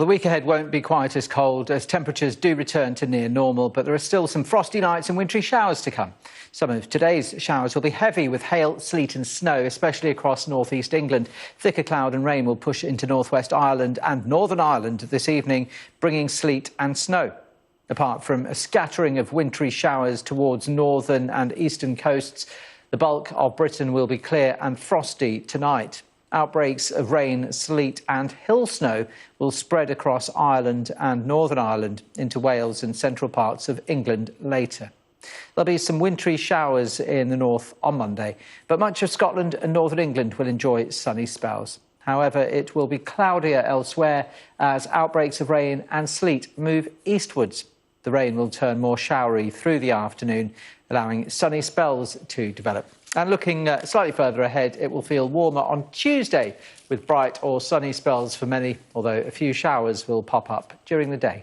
Well, the week ahead won't be quite as cold as temperatures do return to near normal, but there are still some frosty nights and wintry showers to come. Some of today's showers will be heavy with hail, sleet and snow, especially across north-east England. Thicker cloud and rain will push into north-west Ireland and Northern Ireland this evening, bringing sleet and snow. Apart from a scattering of wintry showers towards northern and eastern coasts, the bulk of Britain will be clear and frosty tonight. Outbreaks of rain, sleet and hill snow will spread across Ireland and Northern Ireland into Wales and central parts of England later. There'll be some wintry showers in the north on Monday, but much of Scotland and Northern England will enjoy sunny spells. However, it will be cloudier elsewhere as outbreaks of rain and sleet move eastwards. The rain will turn more showery through the afternoon, allowing sunny spells to develop. And looking slightly further ahead, it will feel warmer on Tuesday with bright or sunny spells for many, although a few showers will pop up during the day.